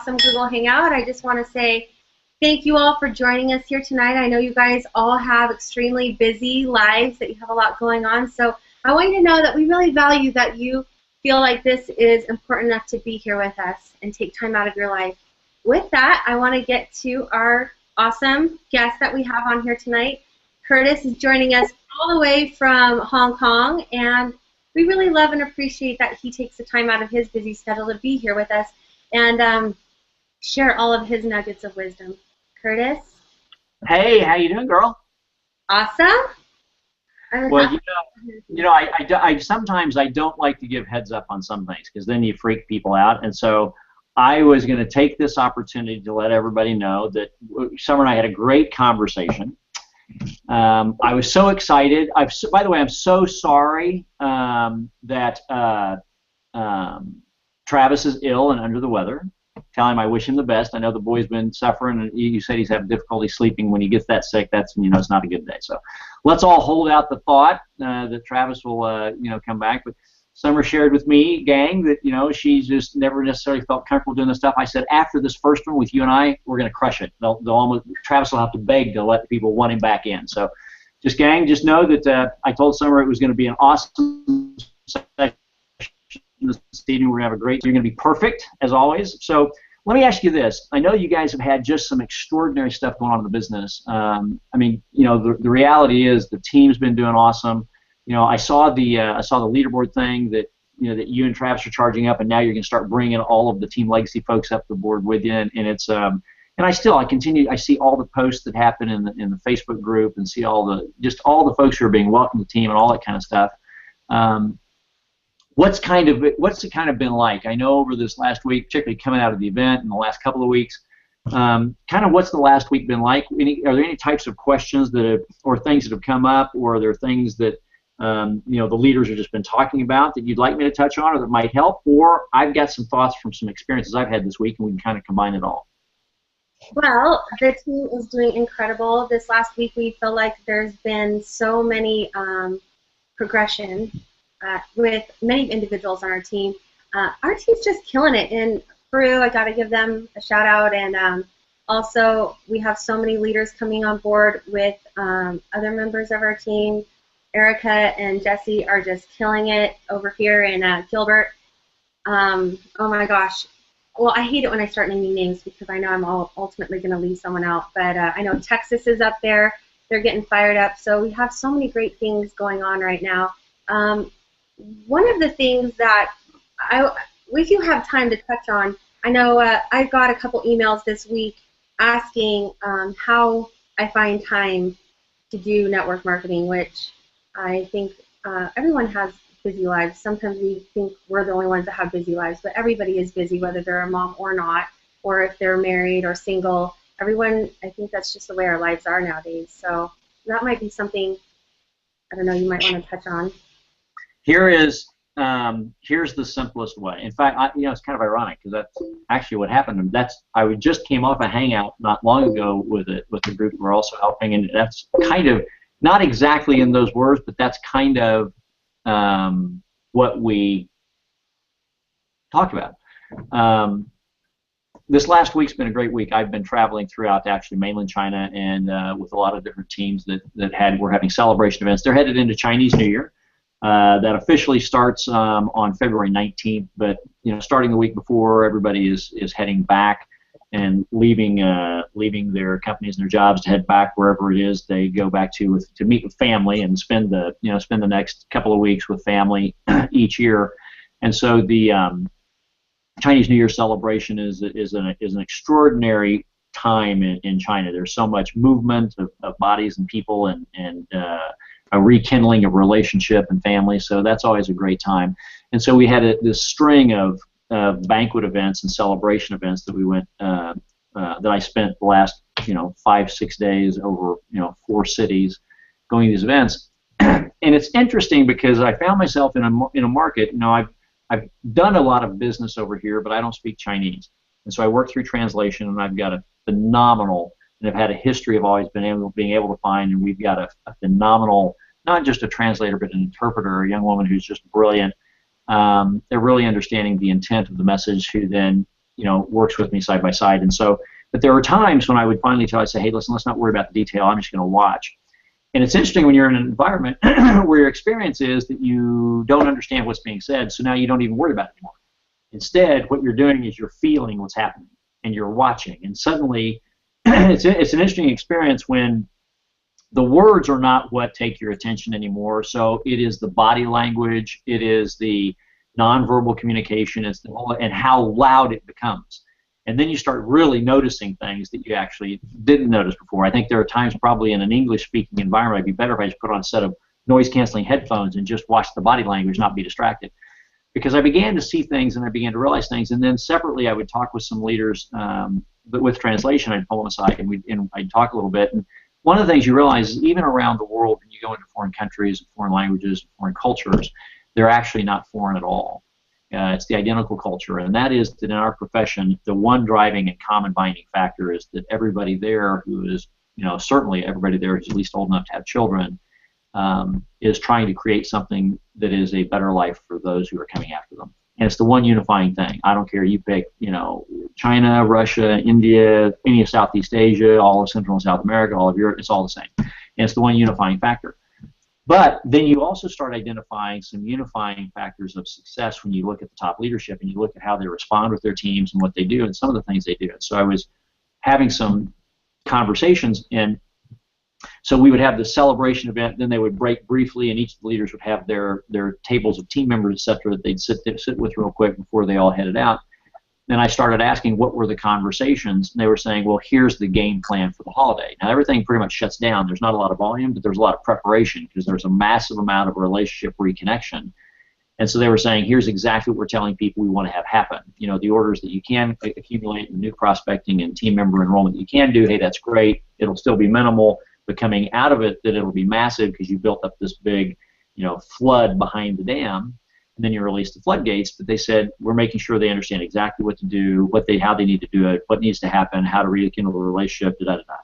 awesome Google Hangout. I just want to say thank you all for joining us here tonight. I know you guys all have extremely busy lives, that you have a lot going on. So I want you to know that we really value that you feel like this is important enough to be here with us and take time out of your life. With that, I want to get to our awesome guest that we have on here tonight. Curtis is joining us all the way from Hong Kong, and we really love and appreciate that he takes the time out of his busy schedule to be here with us and share all of his nuggets of wisdom. Curtis? Hey, how you doing, girl? Awesome. Well, I sometimes I don't like to give heads up on some things because then you freak people out, and so I was going to take this opportunity to let everybody know that Summer and I had a great conversation. I was so excited. By the way, I'm so sorry that Travis is ill and under the weather. Tell him I wish him the best. I know the boy's been suffering, and you said he's having difficulty sleeping. When he gets that sick, that's it's not a good day. So let's all hold out the thought that Travis will come back. But Summer shared with me, gang, that she just never necessarily felt comfortable doing this stuff. I said after this first one with you and I, we're going to crush it. Travis will have to beg to let people want him back in. So just know that I told Summer it was going to be an awesome session this evening. We're going to have a great. You're going to be perfect as always. So let me ask you this. I know you guys have had just some extraordinary stuff going on in the business. The reality is the team's been doing awesome. I saw the leaderboard thing that that you and Travis are charging up, and now you're going to start bringing all of the Team Legacy folks up the board with you, and it's and I see all the posts that happen in the Facebook group, and see all the folks who are being welcomed to the team and all that kind of stuff. What's it kind of been like? I know over this last week, particularly coming out of the event in the last couple of weeks, kind of what's the last week been like? Are there any types of questions or things that have come up, or are there things that the leaders have just been talking about that you'd like me to touch on, or that might help? Or I've got some thoughts from some experiences I've had this week, and we can kind of combine it all. Well, the team is doing incredible. This last week, we feel like there's been so many progression with many individuals on our team. Our team's just killing it. In Peru, I got to give them a shout out, and also we have so many leaders coming on board with other members of our team. Erica and Jesse are just killing it over here in Gilbert. Oh my gosh. Well, I hate it when I start naming names because I know I'm ultimately going to leave someone out. But I know Texas is up there. They're getting fired up. So we have so many great things going on right now. One of the things that if you have time to touch on, I know I got a couple emails this week asking how I find time to do network marketing, which I think everyone has busy lives. Sometimes we think we're the only ones that have busy lives, but everybody is busy, whether they're a mom or not, or if they're married or single. Everyone, I think that's just the way our lives are nowadays. So that might be something, I don't know, you might want to touch on. Here's the simplest way. In fact, it's kind of ironic because that's actually what happened. I just came off a hangout not long ago with the group we're also helping, and that's kind of not exactly in those words, but that's kind of what we talked about. This last week's been a great week. I've been traveling throughout actually mainland China, and with a lot of different teams that were having celebration events. They're headed into Chinese New Year. That officially starts on February 19th, but starting the week before, everybody is heading back and leaving their companies and their jobs to head back wherever it is they go back to meet with family and spend the next couple of weeks with family each year. And so the Chinese New Year celebration is an extraordinary time in China. There's so much movement of bodies and people and a rekindling of relationship and family, so that's always a great time. And so we had this string of banquet events and celebration events that we went that I spent the last 5-6 days over 4 cities going to these events. And it's interesting because I found myself in a market. I've done a lot of business over here, but I don't speak Chinese, and so I work through translation, and I've got a phenomenal, and I've had a history of always being able to find, and we've got a phenomenal, not just a translator, but an interpreter, a young woman who's just brilliant. They're really understanding the intent of the message, who then works with me side by side. And so, but there were times when I would finally say, hey, listen, let's not worry about the detail. I'm just going to watch. And it's interesting when you're in an environment where your experience is that you don't understand what's being said, so now you don't even worry about it anymore. Instead, what you're doing is you're feeling what's happening, and you're watching. And suddenly, it's an interesting experience when the words are not what take your attention anymore. So it is the body language, it is the nonverbal communication, it's the whole, and how loud it becomes. And then you start really noticing things that you actually didn't notice before. I think there are times probably in an English-speaking environment, it'd be better if I just put on a set of noise-canceling headphones and just watch the body language, not be distracted. Because I began to see things and I began to realize things, and then separately I would talk with some leaders, but with translation I'd pull them aside and I'd talk a little bit. And one of the things you realize is even around the world, when you go into foreign countries, foreign languages, foreign cultures, they're actually not foreign at all. It's the identical culture, and that is that in our profession, the one driving and common binding factor is that everybody there who is, certainly everybody there who's at least old enough to have children, is trying to create something that is a better life for those who are coming after them. And it's the one unifying thing. I don't care, you pick, China, Russia, India, any of Southeast Asia, all of Central and South America, all of Europe, it's all the same. And it's the one unifying factor. But then you also start identifying some unifying factors of success when you look at the top leadership and you look at how they respond with their teams and what they do and some of the things they do. And so I was having some conversations, and so we would have the celebration event, then they would break briefly, and each of the leaders would have their tables of team members, etc., that they'd sit with real quick before they all headed out. Then I started asking what were the conversations, and they were saying, well, here's the game plan for the holiday. Now, everything pretty much shuts down. There's not a lot of volume, but there's a lot of preparation because there's a massive amount of relationship reconnection. And so they were saying, here's exactly what we're telling people we want to have happen. The orders that you can accumulate, the new prospecting and team member enrollment that you can do, hey, that's great. It'll still be minimal, but coming out of it, that it'll be massive because you built up this big, flood behind the dam. And then you release the floodgates, but they said we're making sure they understand exactly what to do, how they need to do it, what needs to happen, how to rekindle the relationship, da-da-da-da.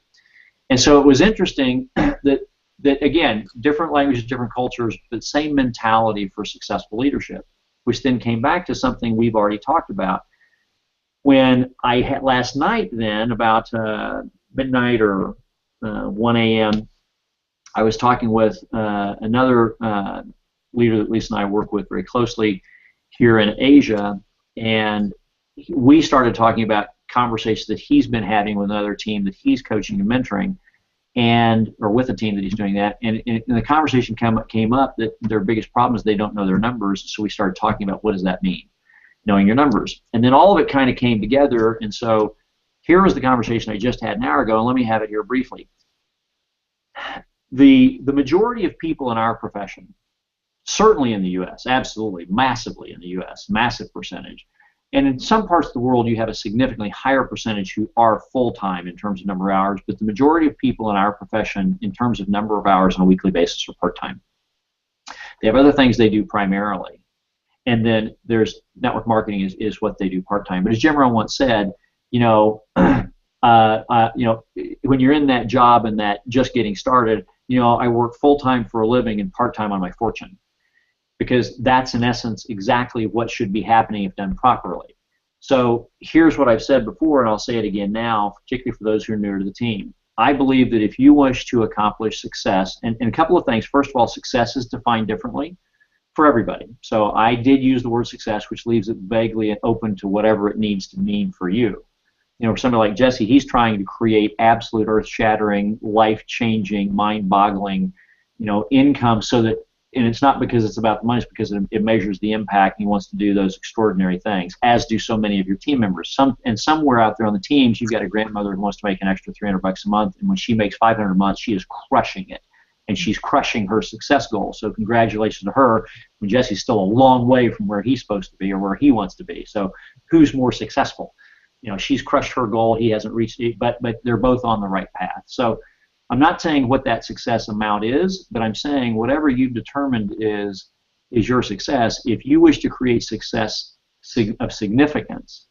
And so it was interesting that again, different languages, different cultures, but same mentality for successful leadership, which then came back to something we've already talked about. When I had last night then, about midnight or 1 a.m., I was talking with another leader that Lisa and I work with very closely here in Asia, and we started talking about conversations that he's been having with another team that he's coaching and mentoring, or with a team that he's doing that, and the conversation came up that their biggest problem is they don't know their numbers, so we started talking about what does that mean, knowing your numbers. And then all of it kind of came together, and so here was the conversation I just had an hour ago, and let me have it here briefly. The majority of people in our profession, certainly in the U.S., absolutely, massively in the U.S., massive percentage. And in some parts of the world, you have a significantly higher percentage who are full-time in terms of number of hours, but the majority of people in our profession, in terms of number of hours on a weekly basis, are part-time. They have other things they do primarily. And then there's network marketing is what they do part-time. But as Jim Rohn once said, when you're in that job and that just getting started, I work full-time for a living and part-time on my fortune. Because that's in essence exactly what should be happening if done properly. So here's what I've said before, and I'll say it again now, particularly for those who are newer to the team. I believe that if you wish to accomplish success, and a couple of things. First of all, success is defined differently for everybody. So I did use the word success, which leaves it vaguely open to whatever it needs to mean for you. For somebody like Jesse, he's trying to create absolute earth-shattering, life-changing, mind-boggling, income so that. And it's not because it's about the money, it's because it measures the impact, and he wants to do those extraordinary things, as do so many of your team members. Somewhere out there on the teams, you've got a grandmother who wants to make an extra $300 a month, and when she makes $500 a month, she is crushing it, and she's crushing her success goal. So congratulations to her, when Jesse's still a long way from where he's supposed to be or where he wants to be. So who's more successful? She's crushed her goal, he hasn't reached it, but they're both on the right path. So I'm not saying what that success amount is, but I'm saying whatever you've determined is your success. If you wish to create success of significance,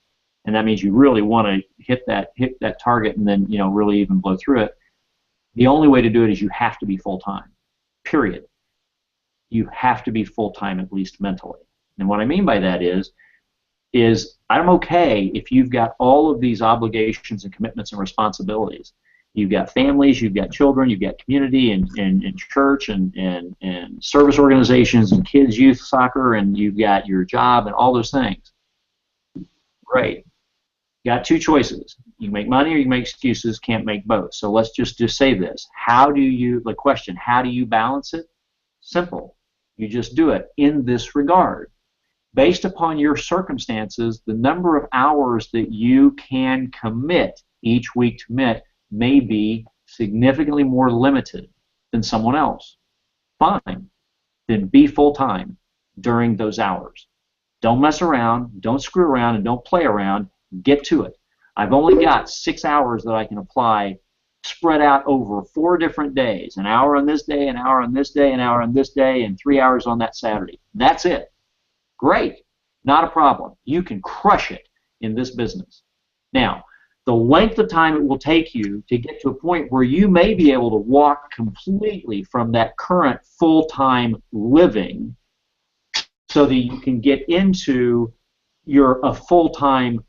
and that means you really want to hit that target and then really even blow through it, the only way to do it is you have to be full-time, period. You have to be full-time, at least mentally. And what I mean by that is is I'm okay if you've got all of these obligations and commitments and responsibilities. You've got families, you've got children, you've got community and church and service organizations and kids, youth, soccer, and you've got your job and all those things. Great. You got two choices. You can make money or you can make excuses, can't make both. So let's just say this. The question, how do you balance it? Simple. You just do it in this regard. Based upon your circumstances, the number of hours that you can commit each week to Mynt may be significantly more limited than someone else. Fine. Then be full-time during those hours. Don't mess around, don't screw around, and don't play around. Get to it. I've only got 6 hours that I can apply spread out over 4 different days. An hour on this day, an hour on this day, an hour on this day, and 3 hours on that Saturday. That's it. Great. Not a problem. You can crush it in this business. Now, the length of time it will take you to get to a point where you may be able to walk completely from that current full-time living so that you can get into a full-time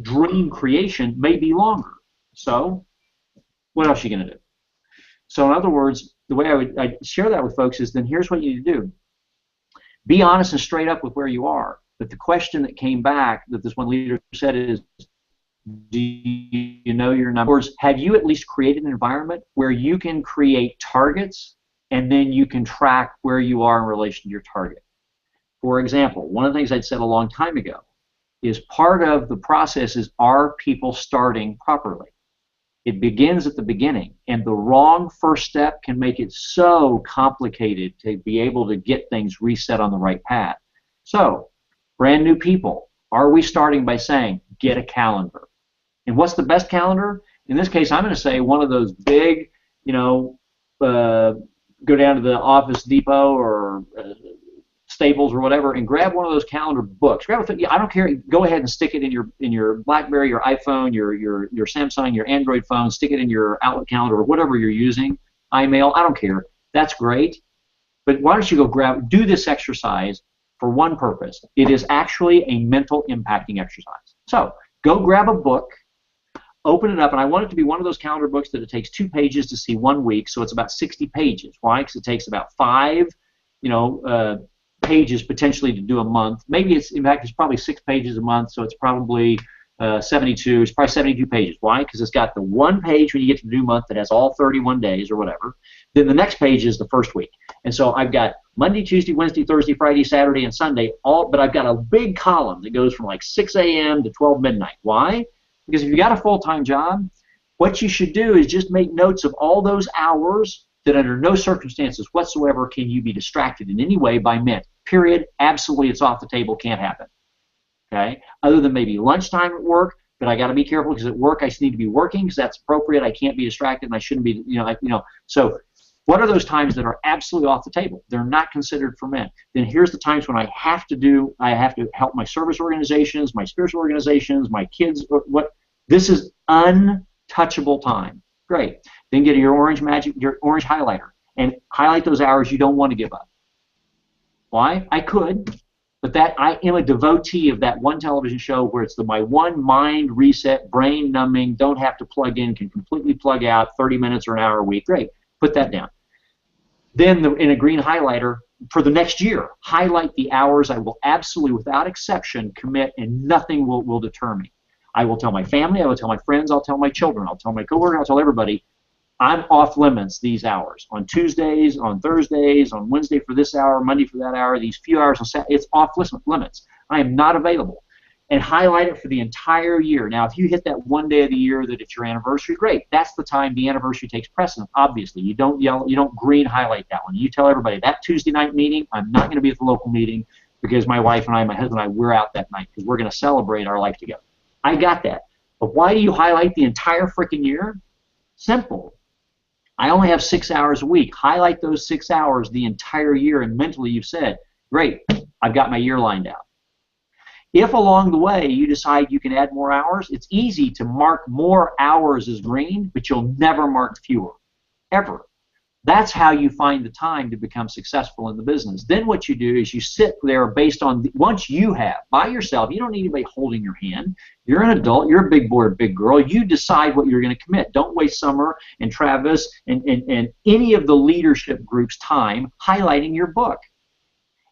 dream creation may be longer. So what else are you going to do? So in other words, the way I share that with folks is then here's what you need to do. Be honest and straight up with where you are. But the question that came back that this one leader said is, do you know your numbers? Have you at least created an environment where you can create targets and then you can track where you are in relation to your target? For example, one of the things I'd said a long time ago is part of the process is, are people starting properly? It begins at the beginning, and the wrong first step can make it so complicated to be able to get things reset on the right path. So, brand new people, are we starting by saying, get a calendar? And what's the best calendar? In this case, I'm going to say one of those big, go down to the Office Depot or Staples or whatever, and grab one of those calendar books. I don't care. Go ahead and stick it in your BlackBerry, your iPhone, your Samsung, your Android phone. Stick it in your Outlook calendar or whatever you're using. iMail. I don't care. That's great. But why don't you do this exercise for one purpose? It is actually a mental impacting exercise. So go grab a book, open it up, and I want it to be one of those calendar books that it takes 2 pages to see 1 week. So it's about 60 pages. Why? Because it takes about 5, pages potentially to do a month. Maybe it's probably 6 pages a month, so it's probably 72. It's probably 72 pages. Why? Because it's got the 1 page when you get to the new month that has all 31 days or whatever. Then the next page is the first week. And so I've got Monday, Tuesday, Wednesday, Thursday, Friday, Saturday, and Sunday, but I've got a big column that goes from like 6 a.m. to 12 midnight. Why? Because if you got a full-time job, what you should do is just make notes of all those hours that under no circumstances whatsoever can you be distracted in any way by Mynt. Period. Absolutely, it's off the table. Can't happen. Okay? Other than maybe lunchtime at work, but I got to be careful because at work I need to be working because that's appropriate. I can't be distracted, and I shouldn't be. So, what are those times that are absolutely off the table? They're not considered for Mynt. Then here's the times when I have to help my service organizations, my spiritual organizations, my kids. This is untouchable time. Great. Then get your orange highlighter and highlight those hours you don't want to give up. Why? I could, but I am a devotee of that one television show where it's my one mind reset, brain numbing, don't have to plug in, can completely plug out, 30 minutes or an hour a week. Great. Put that down. Then in a green highlighter, for the next year, highlight the hours I will absolutely, without exception, commit, and nothing will deter me. I will tell my family, I will tell my friends, I'll tell my children, I'll tell my coworkers, I'll tell everybody, I'm off limits these hours. On Tuesdays, on Thursdays, on Wednesday for this hour, Monday for that hour, these few hours on Saturday, it's off limits. I am not available. And highlight it for the entire year. Now, if you hit that one day of the year that it's your anniversary, great. That's the time the anniversary takes precedence, obviously. You don't green highlight that one. You tell everybody, that Tuesday night meeting, I'm not going to be at the local meeting because my wife and I, my husband and I, we're out that night because we're going to celebrate our life together. I got that. But why do you highlight the entire freaking year? Simple. I only have 6 hours a week. Highlight those 6 hours the entire year, and mentally you've said, great, I've got my year lined out. If along the way you decide you can add more hours, it's easy to mark more hours as green, but you'll never mark fewer, ever. That's how you find the time to become successful in the business. Then what you do is you sit there based on, once you have, by yourself, you don't need anybody holding your hand. You're an adult, you're a big boy or big girl, you decide what you're going to commit. Don't waste Summer and Travis and any of the leadership group's time highlighting your book.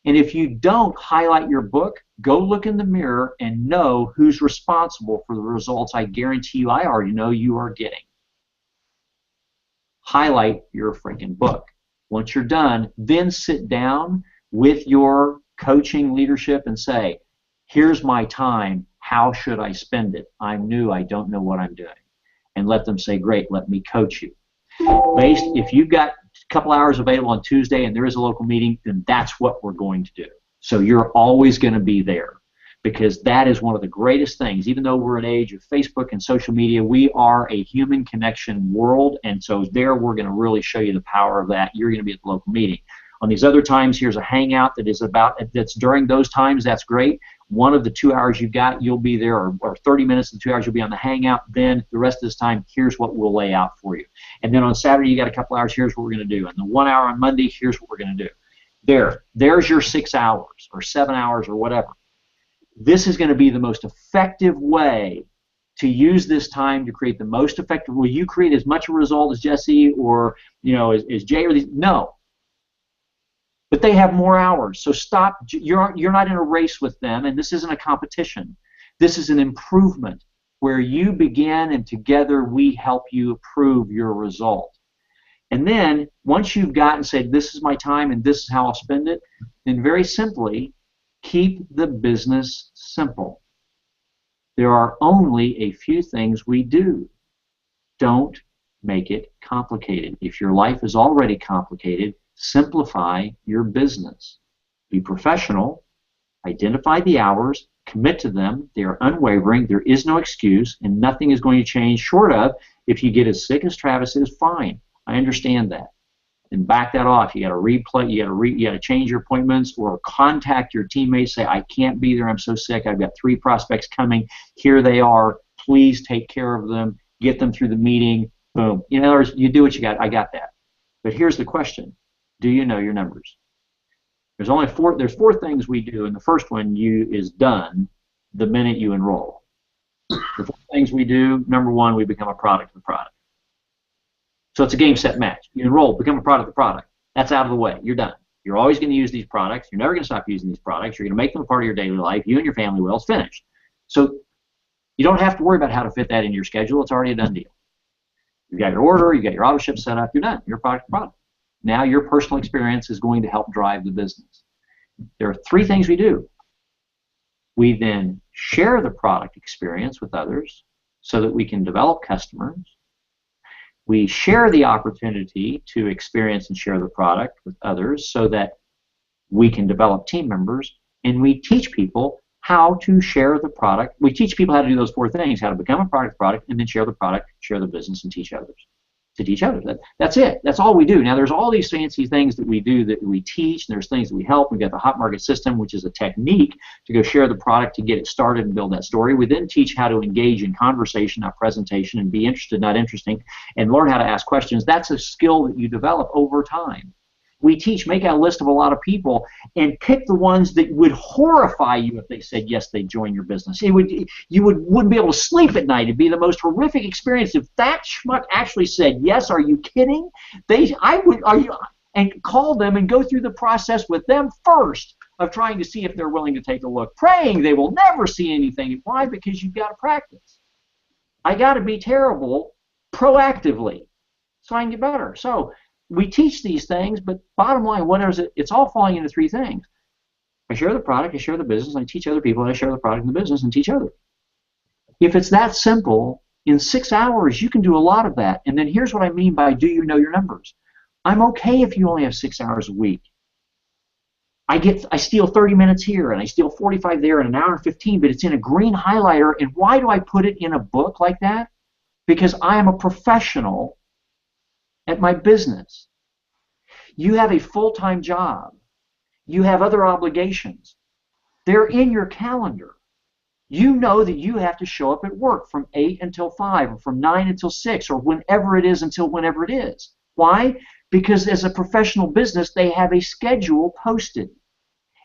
And if you don't highlight your book, go look in the mirror and know who's responsible for the results I guarantee you I already know you are getting. Highlight your freaking book. Once you're done, then sit down with your coaching leadership and say, here's my time, how should I spend it? I'm new, I don't know what I'm doing. And let them say, great, let me coach you. If you've got a couple hours available on Tuesday and there is a local meeting, then that's what we're going to do. So you're always going to be there, because that is one of the greatest things. Even though we're an age of Facebook and social media, we are a human connection world, and so there we're going to really show you the power of that. You're going to be at the local meeting. On these other times, here's a hangout that's during those times. That's great. One of the 2 hours you've got, you'll be there, or 30 minutes of the 2 hours you'll be on the hangout. Then the rest of this time, here's what we'll lay out for you. And then on Saturday, you got a couple hours, here's what we're going to do. And the 1 hour on Monday, here's what we're going to do. There's your 6 hours or 7 hours or whatever. This is going to be the most effective way to use this time to create the most effective. Will you create as much a result as Jesse or as Jay or these? No. But they have more hours, so stop. You're not in a race with them, and this isn't a competition. This is an improvement where you begin, and together we help you improve your result. And then once you've gotten, said, this is my time and this is how I'll spend it, then very simply, keep the business simple. There are only a few things we do. Don't make it complicated. If your life is already complicated, simplify your business. Be professional, identify the hours, commit to them. They are unwavering. There is no excuse, and nothing is going to change short of, if you get as sick as Travis is, fine. I understand that. And back that off. You got to replay. You got to change your appointments, or contact your teammates. Say, I can't be there. I'm so sick. I've got 3 prospects coming. Here they are. Please take care of them. Get them through the meeting. Boom. In other words, you do what you got. I got that. But here's the question: do you know your numbers? There's 4 things we do, and the first one is done the minute you enroll. The 4 things we do: number 1, we become a product of the product. So it's a game, set, match. You enroll, become a product of the product. That's out of the way. You're done. You're always going to use these products. You're never going to stop using these products. You're going to make them a part of your daily life. You and your family will. It's finished. So you don't have to worry about how to fit that into your schedule. It's already a done deal. You've got your order. You've got your auto ship set up. You're done. You're a product of the product. Now your personal experience is going to help drive the business. There are 3 things we do. We then share the product experience with others so that we can develop customers. We share the opportunity to experience and share the product with others so that we can develop team members, and we teach people how to share the product. We teach people how to do those 4 things: how to become a product, and then share the product, share the business, and teach others. To teach others. That's it. That's all we do. Now, there's all these fancy things that we do that we teach, and there's things that we help. We've got the hot market system, which is a technique to go share the product to get it started and build that story. We then teach how to engage in conversation, not presentation, and be interested, not interesting, and learn how to ask questions. That's a skill that you develop over time. We teach, make out a list of a lot of people and pick the ones that would horrify you if they said yes, they'd join your business. You wouldn't be able to sleep at night. It'd be the most horrific experience if that schmuck actually said yes. Are you kidding? And call them and go through the process with them first of trying to see if they're willing to take a look, praying they will never see anything. Why? Because you've got to practice. I got to be terrible proactively so I can get better. So we teach these things, but bottom line, what is it? It's all falling into 3 things. I share the product, I share the business, I teach other people, I share the product and the business, and teach others. If it's that simple, in 6 hours, you can do a lot of that. And then here's what I mean by, do you know your numbers? I'm okay if you only have 6 hours a week. I steal 30 minutes here, and I steal 45 there, and an hour and 15, but it's in a green highlighter. And why do I put it in a book like that? Because I am a professional at my business. You have a full-time job. You have other obligations. They're in your calendar. You know that you have to show up at work from 8 until 5, or from 9 until 6, or whenever it is until whenever it is. Why? Because as a professional business, they have a schedule posted.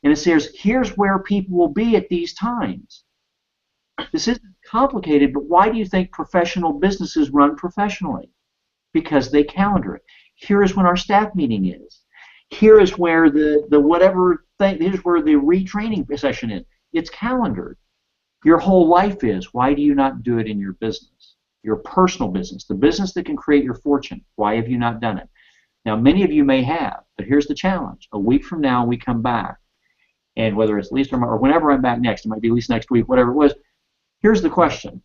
And it says, here's where people will be at these times. This isn't complicated, but why do you think professional businesses run professionally? Because they calendar it. Here is when our staff meeting is. Here is where the whatever thing, here's where the retraining session is. It's calendared. Your whole life is. Why do you not do it in your business? Your personal business, the business that can create your fortune. Why have you not done it? Now, many of you may have, but here's the challenge. A week from now, we come back, and whether it's Lisa or whenever I'm back next, it might be at least next week, whatever it was, here's the question.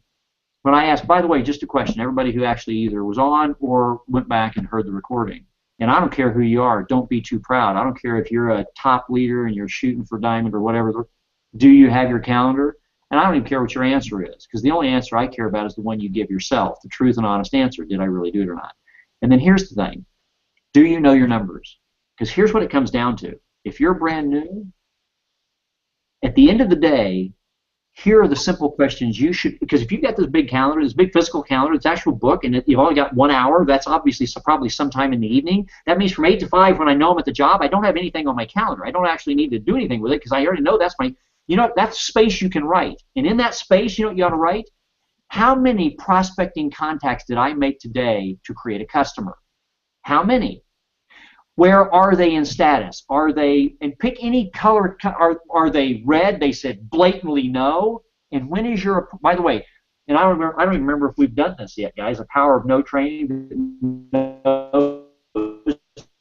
When I asked, by the way, just a question, everybody who actually either was on or went back and heard the recording, and I don't care who you are, don't be too proud. I don't care if you're a top leader and you're shooting for diamond or whatever, do you have your calendar? And I don't even care what your answer is, because the only answer I care about is the one you give yourself, the truth and honest answer. Did I really do it or not? And then here's the thing. Do you know your numbers? Because here's what it comes down to. If you're brand new, at the end of the day, here are the simple questions you should, because if you've got this big calendar, this big physical calendar, it's actual book, and you've only got 1 hour, that's obviously probably sometime in the evening. That means from 8 to 5 when I know I'm at the job, I don't have anything on my calendar. I don't actually need to do anything with it because I already know that's my, that's space you can write. And in that space, you know what you ought to write? How many prospecting contacts did I make today to create a customer? How many? Where are they in status? Are they, and pick any color, are they red? They said blatantly no. And when is your, by the way, and I don't even remember if we've done this yet, guys, the power of no training.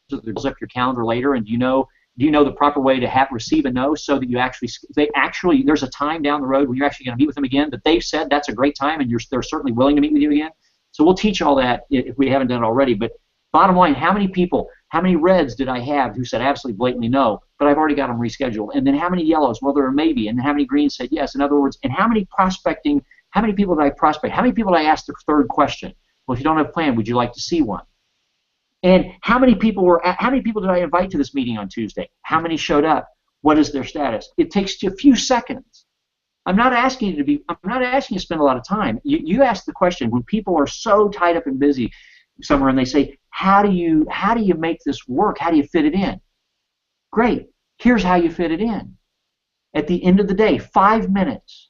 There's up your calendar later, and do you know the proper way to receive a no so that you actually, there's a time down the road when you're actually going to meet with them again that they've said that's a great time and they're certainly willing to meet with you again. So we'll teach all that if we haven't done it already. But bottom line, how many reds did I have who said absolutely blatantly no, but I've already got them rescheduled? And then how many yellows? Well, there were maybe. And how many greens said yes? In other words, and how many people did I prospect? How many people did I ask the third question? Well, if you don't have a plan, would you like to see one? And how many people did I invite to this meeting on Tuesday? How many showed up? What is their status? It takes a few seconds. I'm not asking you to spend a lot of time. You ask the question when people are so tied up and busy somewhere and they say, how do you make this work? How do you fit it in? Great. Here's how you fit it in. At the end of the day, 5 minutes.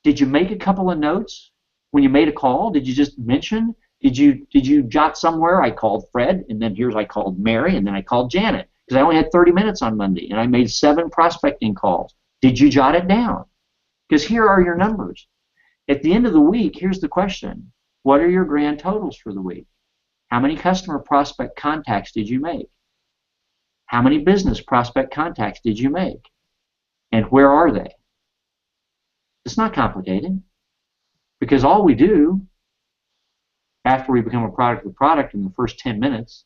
Did you make a couple of notes when you made a call? Did you just mention? Did you jot somewhere? I called Fred, and then I called Mary, and then I called Janet, because I only had 30 minutes on Monday, and I made 7 prospecting calls. Did you jot it down? Because here are your numbers. At the end of the week, here's the question. What are your grand totals for the week? How many customer prospect contacts did you make? How many business prospect contacts did you make? And where are they? It's not complicated, because all we do after we become a product of the product in the first 10 minutes,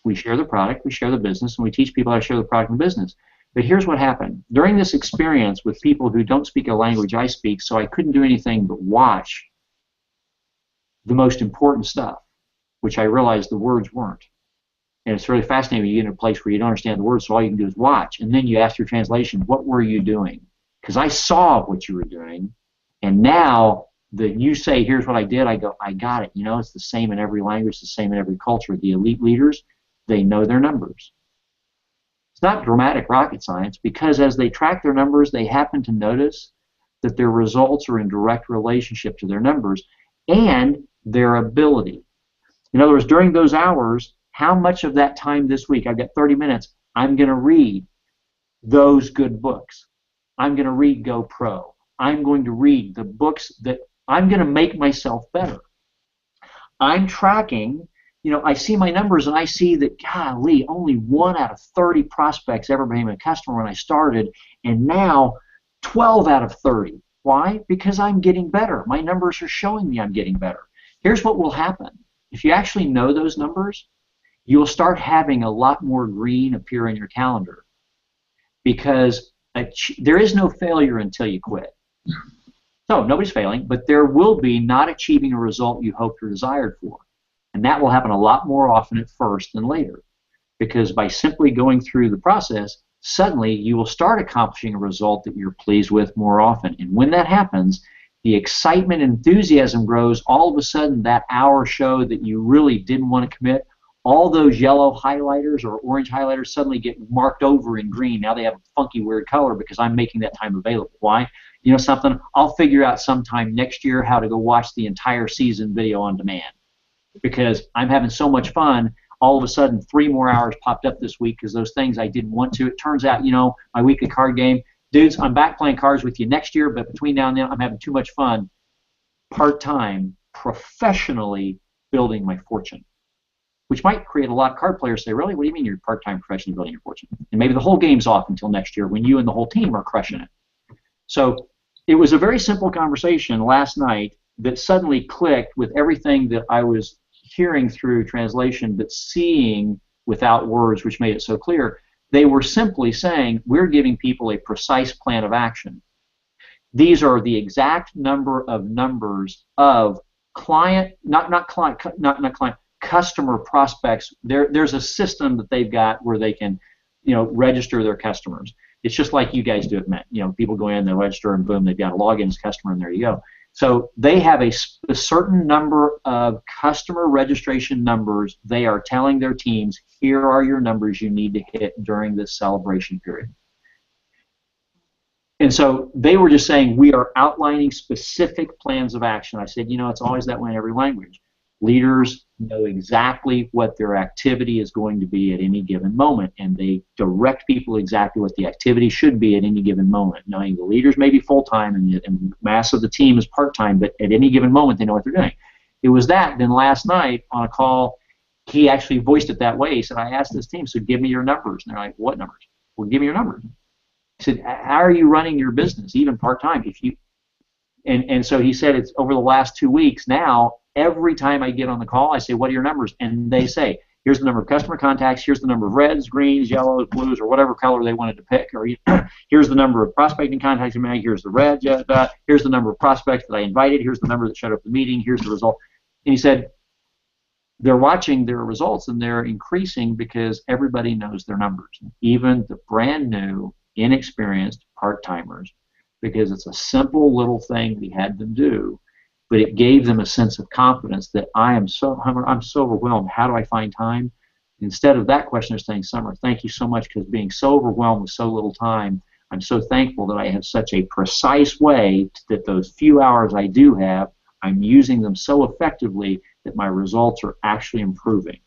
we share the product, we share the business, and we teach people how to share the product and business. But here's what happened. During this experience with people who don't speak a language I speak, so I couldn't do anything but watch the most important stuff, which I realized the words weren't. And it's really fascinating when you get in a place where you don't understand the words, so all you can do is watch. And then you ask your translation, what were you doing? Because I saw what you were doing, and now that you say, here's what I did, I go, I got it. It's the same in every language, the same in every culture. The elite leaders, they know their numbers. It's not dramatic rocket science, because as they track their numbers, they happen to notice that their results are in direct relationship to their numbers and their ability. In other words, during those hours, how much of that time this week, I've got 30 minutes, I'm going to read those good books. I'm going to read Go Pro. I'm going to read the books that I'm going to make myself better. I'm tracking, I see my numbers and I see that, golly, only 1 out of 30 prospects ever became a customer when I started, and now 12 out of 30. Why? Because I'm getting better. My numbers are showing me I'm getting better. Here's what will happen. If you actually know those numbers, you'll start having a lot more green appear in your calendar, because there is no failure until you quit. So nobody's failing, but there will be not achieving a result you hoped or desired for. And that will happen a lot more often at first than later, because by simply going through the process, suddenly you will start accomplishing a result that you're pleased with more often. And when that happens, the excitement and enthusiasm grows. All of a sudden, that hour show that you really didn't want to commit, all those yellow highlighters or orange highlighters suddenly get marked over in green. Now they have a funky, weird color because I'm making that time available. Why? You know something? I'll figure out sometime next year how to go watch the entire season video on demand because I'm having so much fun. All of a sudden, 3 more hours popped up this week because those things I didn't want to. It turns out, you know, my weekly card game, dudes, I'm back playing cards with you next year, but between now and then, I'm having too much fun part-time, professionally building my fortune, which might create a lot of card players say, really, what do you mean you're part-time professionally building your fortune? And maybe the whole game's off until next year when you and the whole team are crushing it. So it was a very simple conversation last night that suddenly clicked with everything that I was hearing through translation but seeing without words, which made it so clear. They were simply saying, we're giving people a precise plan of action. These are the exact number of numbers of client, not client, customer prospects. There's a system that they've got where they can, you know, register their customers. It's just like you guys do at Mint. You know, people go in, they register, and boom, they've got a login as customer, and there you go. So they have a certain number of customer registration numbers. They are telling their teams, here are your numbers you need to hit during this celebration period. And so they were just saying, we are outlining specific plans of action. I said, you know, it's always that way in every language. Leaders know exactly what their activity is going to be at any given moment, and they direct people exactly what the activity should be at any given moment. Knowing the leaders may be full-time and mass of the team is part-time, but at any given moment they know what they're doing. It was that. Then last night on a call, he actually voiced it that way. He said, I asked this team, so give me your numbers. And they're like, what numbers? Well, give me your numbers. He said, how are you running your business, even part-time? And so he said, it's over the last 2 weeks now, every time I get on the call, I say, what are your numbers? And they say, here's the number of customer contacts, here's the number of reds, greens, yellows, blues, or whatever color they wanted to pick. Or here's the number of prospecting contacts I made, here's the red, here's the number of prospects that I invited, here's the number that showed up at the meeting, here's the result. And he said, they're watching their results and they're increasing because everybody knows their numbers, even the brand new, inexperienced part-timers, because it's a simple little thing we had them do, but it gave them a sense of confidence that I'm so overwhelmed. How do I find time? Instead of that question, they're saying, Summer, thank you so much, because being so overwhelmed with so little time, I'm so thankful that I have such a precise way that those few hours I do have, I'm using them so effectively that my results are actually improving.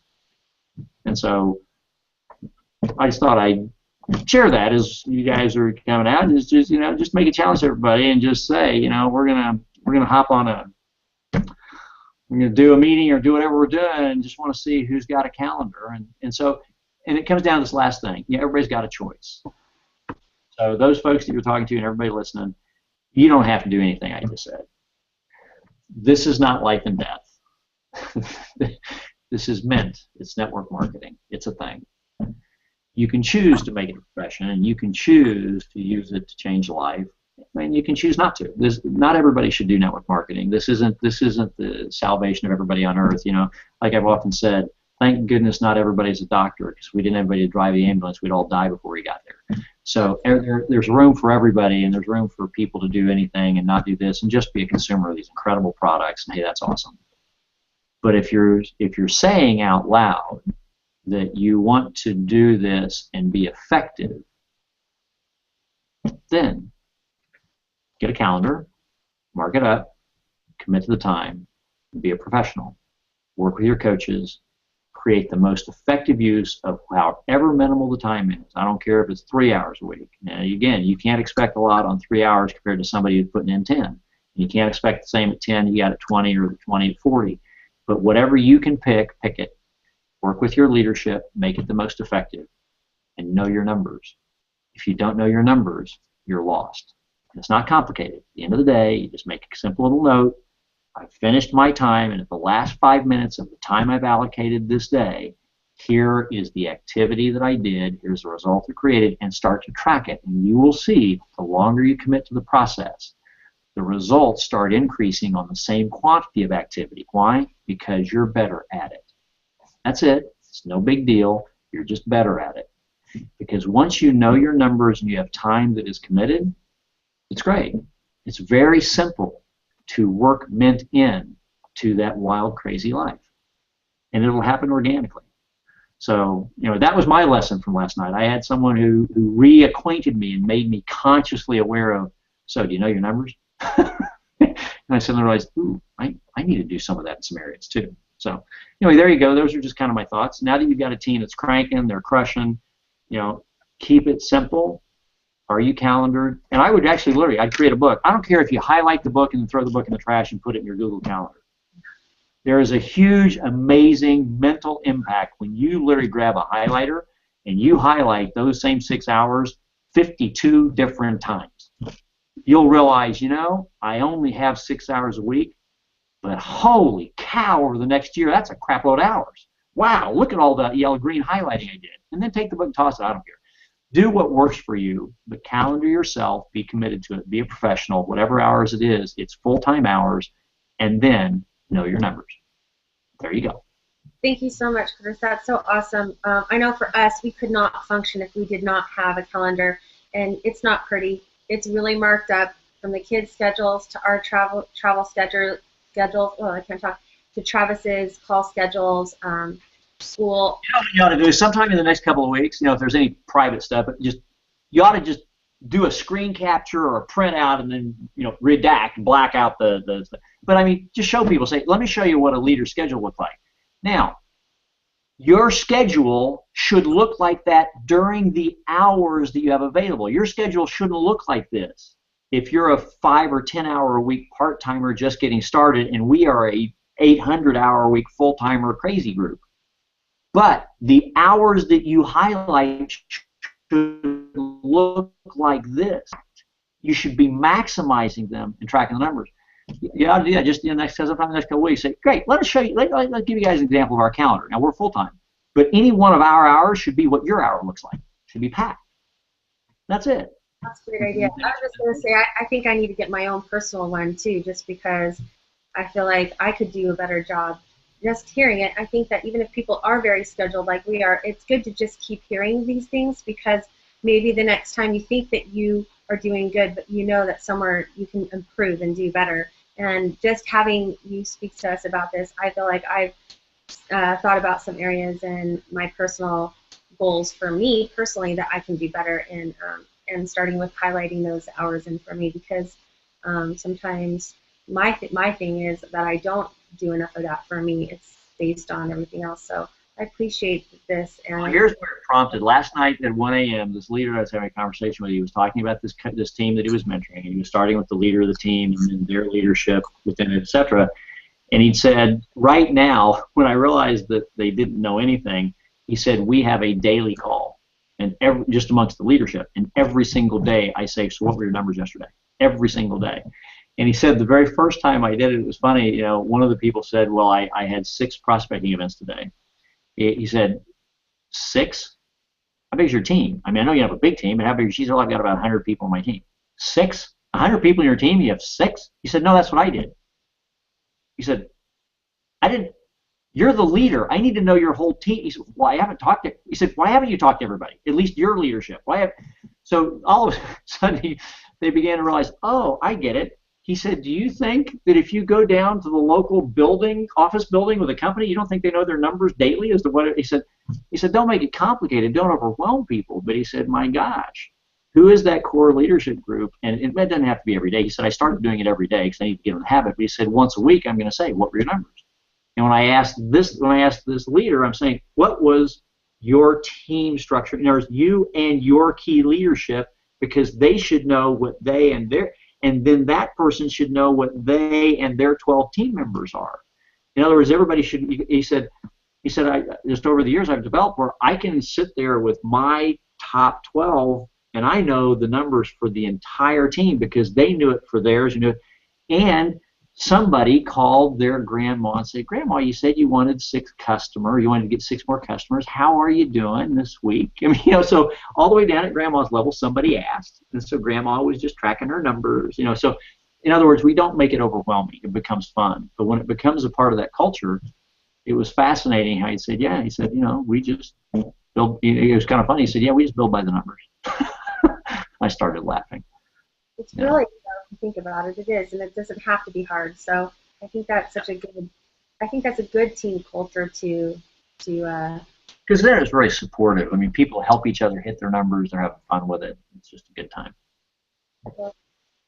And so I just thought I'd share that as you guys are coming out. Is just, you know, just make a challenge to everybody and just say, you know, we're gonna hop on we're gonna do a meeting or do whatever we're doing, and just want to see who's got a calendar. And so it comes down to this last thing. Yeah, everybody's got a choice. So those folks that you're talking to and everybody listening, you don't have to do anything I just said. This is not life and death. This is Mint. It's network marketing. It's a thing. You can choose to make it a profession, and you can choose to use it to change life, and you can choose not to. Not everybody should do network marketing. This isn't the salvation of everybody on earth. You know, like I've often said, thank goodness not everybody's a doctor, because if we didn't have anybody to drive the ambulance, we'd all die before we got there. So there's room for everybody, and there's room for people to do anything and not do this, and just be a consumer of these incredible products. And hey, that's awesome. But if you're saying out loud that you want to do this and be effective, then get a calendar, mark it up, commit to the time, be a professional, work with your coaches, create the most effective use of however minimal the time is. I don't care if it's 3 hours a week. Now, again, you can't expect a lot on 3 hours compared to somebody who's putting in 10. You can't expect the same at 10 you got at 20 or 20 at 40. But whatever you can pick it. Work with your leadership, make it the most effective, and know your numbers. If you don't know your numbers, you're lost. And it's not complicated. At the end of the day, you just make a simple little note. I've finished my time, and at the last 5 minutes of the time I've allocated this day, here is the activity that I did, here's the result I created, and start to track it. And you will see, the longer you commit to the process, the results start increasing on the same quantity of activity. Why? Because you're better at it. That's it. It's no big deal. You're just better at it. Because once you know your numbers and you have time that is committed, it's great. It's very simple to work Mint in to that wild, crazy life. And it'll happen organically. So, that was my lesson from last night. I had someone who reacquainted me and made me consciously aware of, so do you know your numbers? And I suddenly realized, ooh, I need to do some of that in some areas too. So, anyway, there you go. Those are just kind of my thoughts. Now that you've got a team that's cranking, they're crushing, keep it simple. Are you calendared? And I would actually literally, I'd create a book. I don't care if you highlight the book and throw the book in the trash and put it in your Google Calendar. There is a huge, amazing mental impact when you literally grab a highlighter and you highlight those same 6 hours 52 different times. You'll realize, I only have 6 hours a week, but holy cow, over the next year, that's a crap load of hours. Wow, look at all the yellow-green highlighting I did. And then take the book and toss it. I don't care. Do what works for you, but calendar yourself, be committed to it, be a professional, whatever hours it is, it's full-time hours, and then know your numbers. There you go. Thank you so much, Chris. That's so awesome. I know for us, we could not function if we did not have a calendar, and it's not pretty. It's really marked up from the kids' schedules to our travel schedules. Oh, I can't talk. To Travis's call schedules, school. What you ought to do is sometime in the next couple of weeks, if there's any private stuff, but you ought to just do a screen capture or a printout and then redact and black out the stuff. But I mean, just show people. Say, let me show you what a leader's schedule looks like. Now, your schedule should look like that during the hours that you have available. Your schedule shouldn't look like this. If you're a 5 or 10 hour a week part-timer just getting started, and we are a 800-hour a week full-timer crazy group. But the hours that you highlight should look like this. You should be maximizing them and tracking the numbers. You ought to do that just sometime in the next couple of weeks. Say, great, let us show you, let's give you guys an example of our calendar. Now, we're full-time, but any one of our hours should be what your hour looks like. It should be packed. That's it. That's a great idea. I was just going to say, I think I need to get my own personal one, too, just because I feel like I could do a better job just hearing it. I think that even if people are very scheduled like we are, it's good to just keep hearing these things, because maybe the next time you think that you are doing good, but you know that somewhere you can improve and do better. And just having you speak to us about this, I feel like I've thought about some areas in my personal goals for me personally that I can do better in, and starting with highlighting those hours in for me, because sometimes my thing is that I don't do enough of that for me. It's based on everything else. So I appreciate this. And well, here's where it prompted. Last night at 1 a.m., this leader I was having a conversation with, he was talking about this team that he was mentoring, and he was starting with the leader of the team and their leadership within it, etc. And he said, right now, when I realized that they didn't know anything, he said, we have a daily call, and just amongst the leadership, and every single day I say, so what were your numbers yesterday? Every single day. And he said the very first time I did it, it was funny. One of the people said, well, I had 6 prospecting events today. He said, 6? How big is your team? I mean, I know you have a big team, but how big is she? Said, well, I've got about 100 people on my team. 6? 100 people in your team? You have 6? He said, no, that's what I did. He said, I didn't. You're the leader. I need to know your whole team. He said, well, I haven't talked to. He said, why haven't you talked to everybody? At least your leadership. So all of a sudden they began to realize, oh, I get it. He said, do you think that if you go down to the local building, office building with a company, you don't think they know their numbers daily as to what he said? He said, don't make it complicated. Don't overwhelm people. But he said, my gosh, who is that core leadership group? And it doesn't have to be every day. He said, I started doing it every day because I need to get in the habit. But he said, once a week, I'm going to say, what were your numbers? And when I asked this leader, I'm saying, what was your team structure? In other words, you and your key leadership, because they should know what they and their, and then that person should know what they and their 12 team members are. In other words, everybody should. He said, I just over the years I've developed where I can sit there with my top 12 and I know the numbers for the entire team because they knew it for theirs, and somebody called their grandma and said, Grandma, you said you wanted 6 customers. You wanted to get 6 more customers. How are you doing this week? I mean, so all the way down at Grandma's level, somebody asked. And so Grandma was just tracking her numbers, So in other words, we don't make it overwhelming. It becomes fun. But when it becomes a part of that culture, it was fascinating how he said, we just build. It was kind of funny. He said, we just build by the numbers. I started laughing. It's really, if you think about it, it is, and it doesn't have to be hard. So I think that's such a good. I think that's a good team culture to Because they're just very supportive. I mean, people help each other hit their numbers. They're having fun with it. It's just a good time. Well,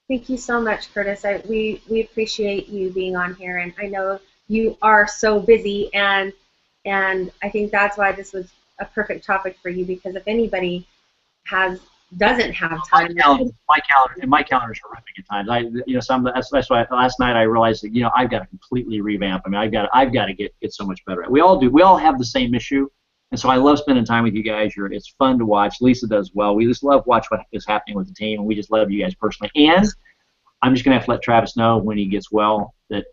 thank you so much, Curtis. We appreciate you being on here, and I know you are so busy, and I think that's why this was a perfect topic for you, because if anybody doesn't have time. My calendar's horrific at times. That's why last night I realized that I've got to completely revamp. I mean, I've got to get so much better. We all do. We all have the same issue, and so I love spending time with you guys. It's fun to watch. Lisa does well. We just love watch what is happening with the team, and we just love you guys personally. And I'm just gonna have to let Travis know when he gets well that.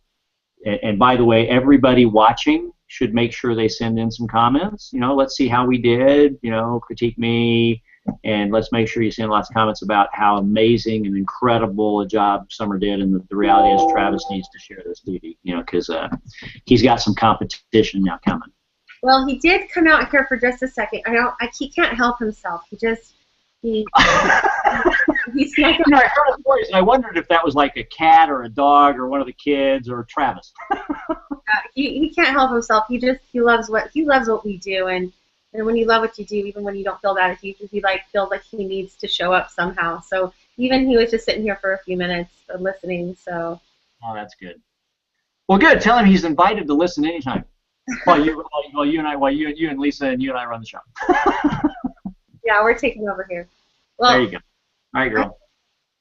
And by the way, everybody watching should make sure they send in some comments. Let's see how we did. Critique me. And let's make sure you send lots of comments about how amazing and incredible a job Summer did, and the reality is Travis needs to share this duty, because he's got some competition now coming. Well, he did come out here for just a second. He can't help himself. He snuck in. I heard his voice, and I wondered if that was like a cat or a dog or one of the kids or Travis. He can't help himself. He loves what we do, and when you love what you do, even when you don't feel that, he feels like he needs to show up somehow. So even he was just sitting here for a few minutes listening. So. Oh, that's good. Well, good. Tell him he's invited to listen anytime. While you and Lisa and you and I run the show. Yeah, we're taking over here. Well, there you go. All right, girl.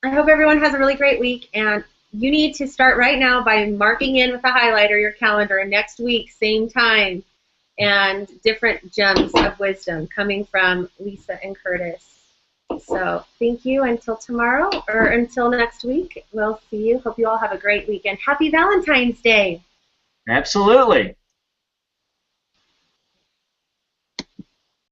I hope everyone has a really great week, and you need to start right now by marking in with a highlighter your calendar next week, same time, and different gems of wisdom coming from Lisa and Curtis. So thank you until tomorrow, or until next week. We'll see you. Hope you all have a great weekend. Happy Valentine's Day. Absolutely.